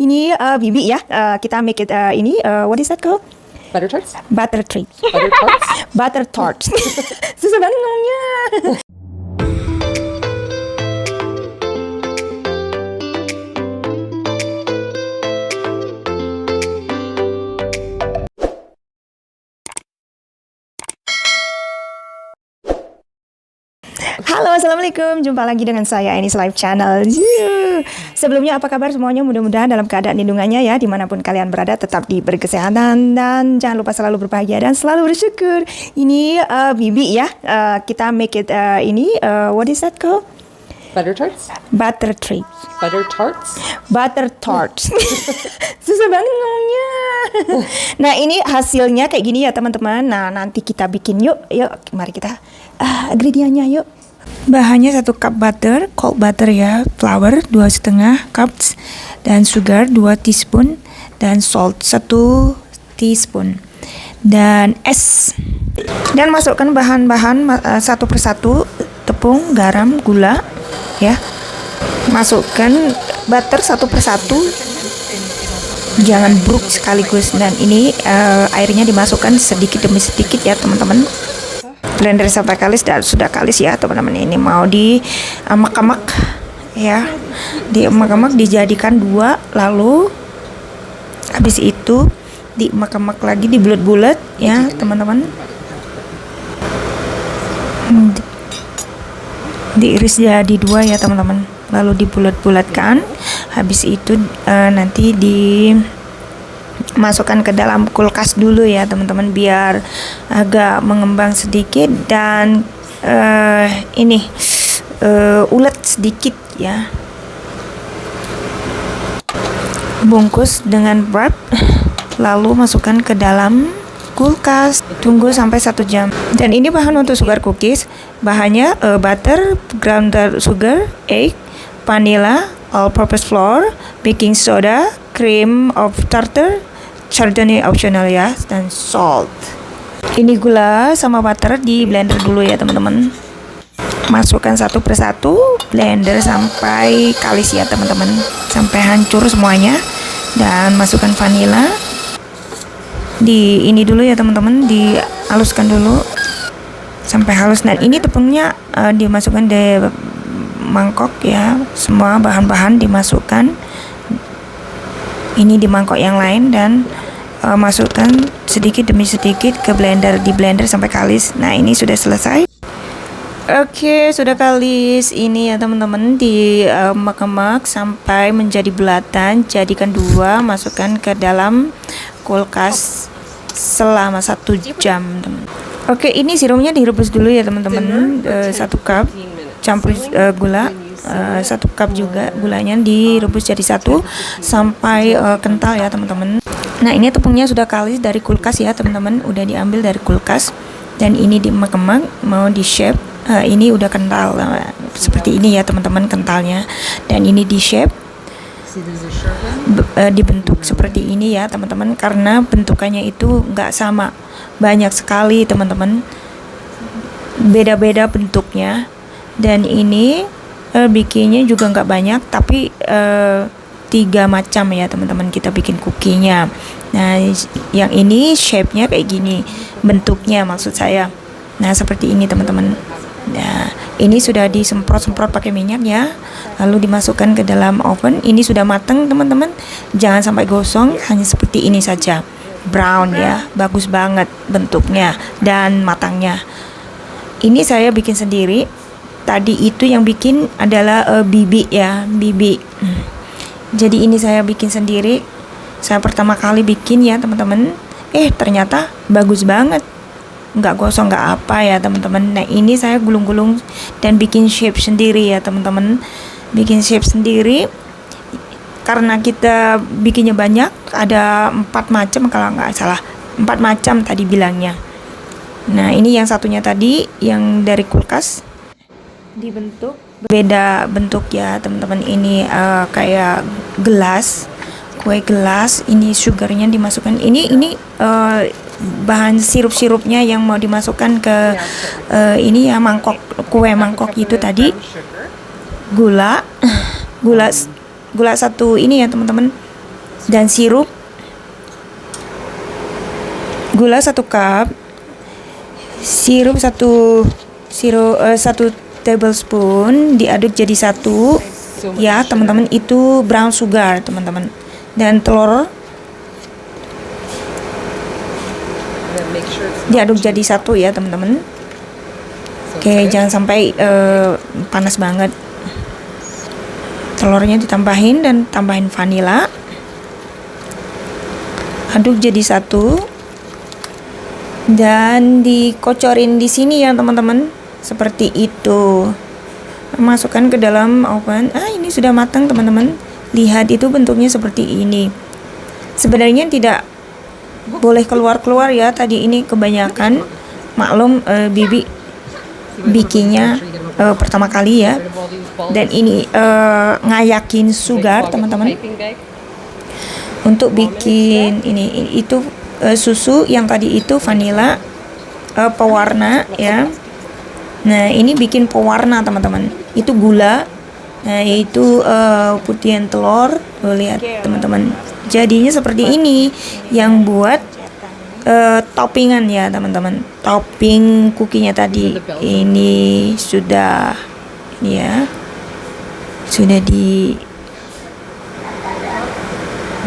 Ini Bibi ya. Kita make it ini what is that called? Butter tarts? Butter treat. Butter tarts? Butter tart. Susah banget ngomongnya. Halo, assalamualaikum. Jumpa lagi dengan saya Enis Live Channel. Sebelumnya apa kabar semuanya? Mudah-mudahan dalam keadaan lindungannya ya, dimanapun kalian berada tetap diberi kesehatan dan jangan lupa selalu berbahagia dan selalu bersyukur. Ini Bibi ya. Kita make it ini what is that called? Butter tarts? Butter treat. Butter tarts? Butter tart. Susah banget ngomongnya. Nah ini hasilnya kayak gini ya teman-teman. Nah nanti kita bikin yuk. Mari kita ingredientnya yuk. Bahannya 1 cup butter, cold butter ya, flour 2,5 cups, dan sugar 2 teaspoon, dan salt 1 teaspoon, dan es. Dan masukkan bahan-bahan satu persatu, tepung, garam, gula ya. Masukkan butter satu persatu, jangan bruk sekaligus. Dan ini airnya dimasukkan sedikit demi sedikit ya teman-teman. Blender sampai kalis dan sudah kalis ya teman-teman. Ini mau diamak-amak ya, diamak-amak, dijadikan 2, lalu habis itu diamak-amak lagi, dibulet-bulet ya teman-teman, diiris jadi 2 ya teman-teman, lalu dibulet-buletkan. Habis itu nanti masukkan ke dalam kulkas dulu ya teman-teman, biar agak mengembang sedikit dan ini ulet sedikit ya. Bungkus dengan wrap, lalu masukkan ke dalam kulkas, tunggu sampai 1 jam. Dan ini bahan untuk sugar cookies. Bahannya butter, ground sugar, egg, vanilla, all-purpose flour, baking soda, cream of tartar, chardonnay optional ya, dan salt. Ini gula sama butter di blender dulu ya teman-teman. Masukkan satu persatu, blender sampai kalis ya teman-teman, sampai hancur semuanya. Dan masukkan vanilla. Di ini dulu ya teman-teman, dihaluskan dulu sampai halus. Dan ini tepungnya dimasukkan di mangkok ya, semua bahan-bahan dimasukkan. Ini di mangkok yang lain dan masukkan sedikit demi sedikit ke blender, di blender sampai kalis. Nah ini sudah selesai. Oke, sudah kalis ini ya teman-teman, dimamak-mamak sampai menjadi bulatan. Jadikan 2, masukkan ke dalam kulkas selama 1 jam teman. Oke, ini sirupnya direbus dulu ya teman-teman. 1 cup campur gula, 1 cup juga gulanya direbus jadi 1 sampai kental ya teman-teman. Nah ini tepungnya sudah kalis dari kulkas ya teman-teman, udah diambil dari kulkas. Dan ini dimamak-mamak, mau di shape. Ini udah kental seperti ini ya teman-teman kentalnya. Dan ini di shape, dibentuk seperti ini ya teman-teman, karena bentukannya itu nggak sama, banyak sekali teman-teman, beda-beda bentuknya. Dan ini bikinnya juga nggak banyak, tapi 3 macam ya teman-teman kita bikin kukinya. Nah yang ini shape-nya kayak gini, bentuknya maksud saya. Nah seperti ini teman-teman. Nah ini sudah disemprot-semprot pakai minyak ya, lalu dimasukkan ke dalam oven. Ini sudah matang teman-teman, jangan sampai gosong, hanya seperti ini saja, brown ya, bagus banget bentuknya dan matangnya. Ini saya bikin sendiri. Tadi itu yang bikin adalah Bibi ya, Bibi. Jadi ini saya bikin sendiri. Saya pertama kali bikin ya teman-teman. Ternyata bagus banget, nggak gosong nggak apa ya teman-teman. Nah ini saya gulung-gulung dan bikin shape sendiri ya teman-teman. Bikin shape sendiri karena kita bikinnya banyak, ada 4 macam kalau nggak salah, 4 macam tadi bilangnya. Nah ini yang satunya tadi yang dari kulkas, dibentuk beda bentuk ya teman-teman. Ini kayak gelas, kue gelas. Ini sugarnya dimasukkan. Ini bahan sirup-sirupnya yang mau dimasukkan ke ini ya, mangkok, kue mangkok itu tadi. Gula 1 ini ya teman-teman, dan sirup, gula 1 cup, sirup 1 tablespoon diaduk jadi satu ya teman-teman, itu brown sugar teman-teman, dan telur diaduk jadi satu ya teman-teman. Oke, jangan sampai panas banget. Telurnya ditambahin dan tambahin vanila, aduk jadi satu dan dikocorin di sini ya teman-teman, seperti itu. Masukkan ke dalam oven. Ini sudah matang teman-teman, lihat itu bentuknya seperti ini. Sebenarnya tidak boleh keluar-keluar ya, tadi ini kebanyakan, maklum Bibi bikinnya pertama kali ya, dan ini ngayakin sugar teman-teman untuk bikin ini. Itu susu yang tadi itu vanila pewarna ya. Nah ini bikin pewarna teman-teman, itu gula, nah itu putihan telur. Lihat teman-teman, jadinya seperti ini yang buat toppingan ya teman-teman, topping kukinya tadi. Ini sudah ya, sudah di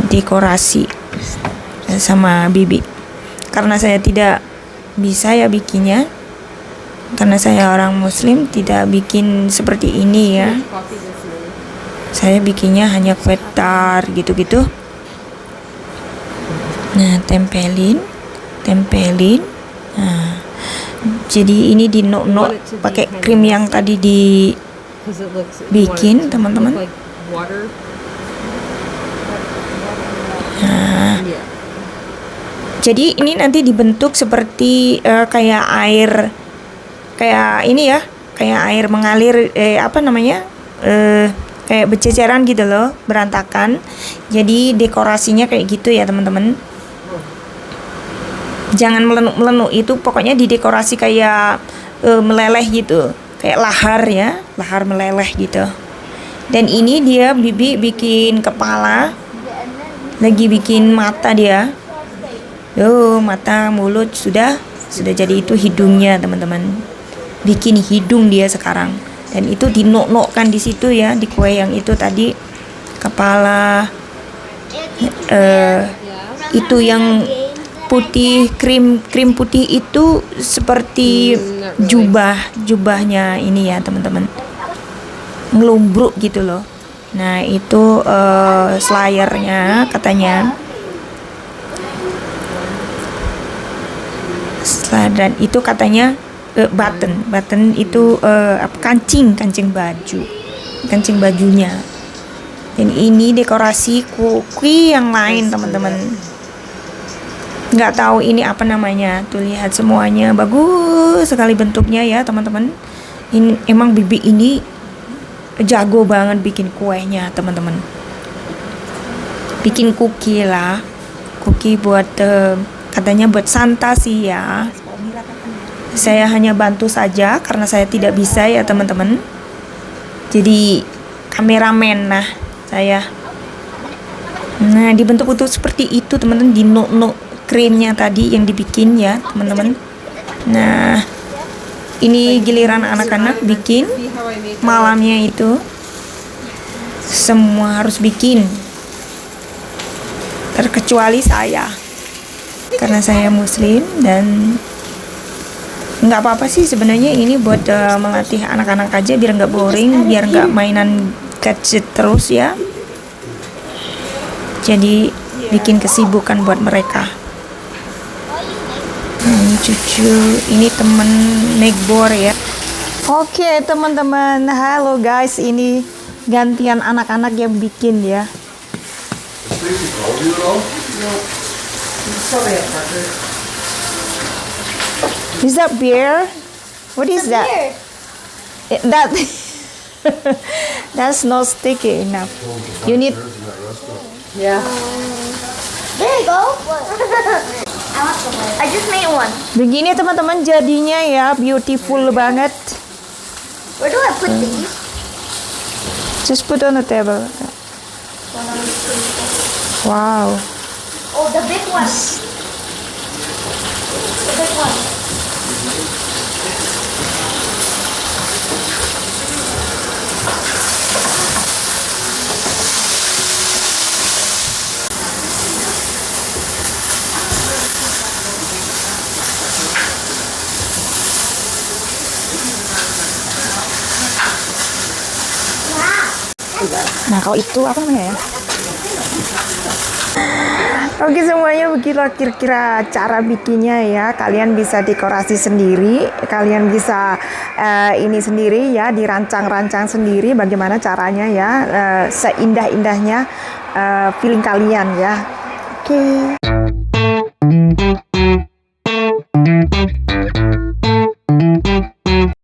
dekorasi sama Bibi. Karena saya tidak bisa ya bikinnya, karena saya orang muslim, tidak bikin seperti ini ya. Saya bikinnya hanya kue tar gitu-gitu. Nah tempelin. Nah, jadi ini di nok-nok pakai krim yang tadi dibikin teman-teman. Nah, jadi ini nanti dibentuk seperti kayak air, kayak ini ya, kayak air mengalir, kayak berceceran gitu loh, berantakan. Jadi dekorasinya kayak gitu ya teman-teman. Jangan melenuk-melenuk, itu pokoknya didekorasi kayak meleleh gitu, kayak lahar ya, lahar meleleh gitu. Dan ini dia Bibi bikin kepala, lagi bikin mata dia. Mata, mulut sudah jadi, itu hidungnya teman-teman. Bikin hidung dia sekarang, dan itu dinok-nokkan di situ ya, di kue yang itu tadi, kepala. Itu yang putih, krim putih itu seperti jubahnya ini ya teman-teman, ngelumbruk gitu loh. Nah itu slayernya katanya. Dan itu katanya button itu kancing bajunya. Dan ini dekorasi kuki yang lain teman-teman. Nggak tahu ini apa namanya. Tuh lihat, semuanya bagus sekali bentuknya ya teman-teman. Ini emang Bibi ini jago banget bikin kuenya teman-teman. Bikin kuki lah, kuki buat katanya buat Santa sih ya. Saya hanya bantu saja karena saya tidak bisa ya teman-teman. Jadi kameramen nah saya. Nah dibentuk untuk seperti itu teman-teman, di nok krimnya tadi yang dibikin ya teman-teman. Nah ini giliran anak-anak bikin malamnya itu, semua harus bikin terkecuali saya, karena saya muslim. Dan nggak apa-apa sih sebenarnya, ini buat melatih anak-anak aja biar nggak boring, biar nggak mainan gadget terus ya. Jadi bikin kesibukan buat mereka. Ini cucu, ini temen nekbor ya. Oke teman-teman, halo guys, ini gantian anak-anak yang bikin ya. Is that beer? What is that? That that's not sticky enough. You need. Yeah. There you go. I just made one. Begini teman-teman jadinya ya, beautiful banget. Where do I put these? Just put on the table. Wow. Oh, the big one. The big one. Nah, kalau itu apa namanya ya? Oke, semuanya begitulah kira-kira cara bikinnya ya. Kalian bisa dekorasi sendiri, kalian bisa ini sendiri ya, dirancang-rancang sendiri bagaimana caranya ya, seindah-indahnya feeling kalian ya. Oke.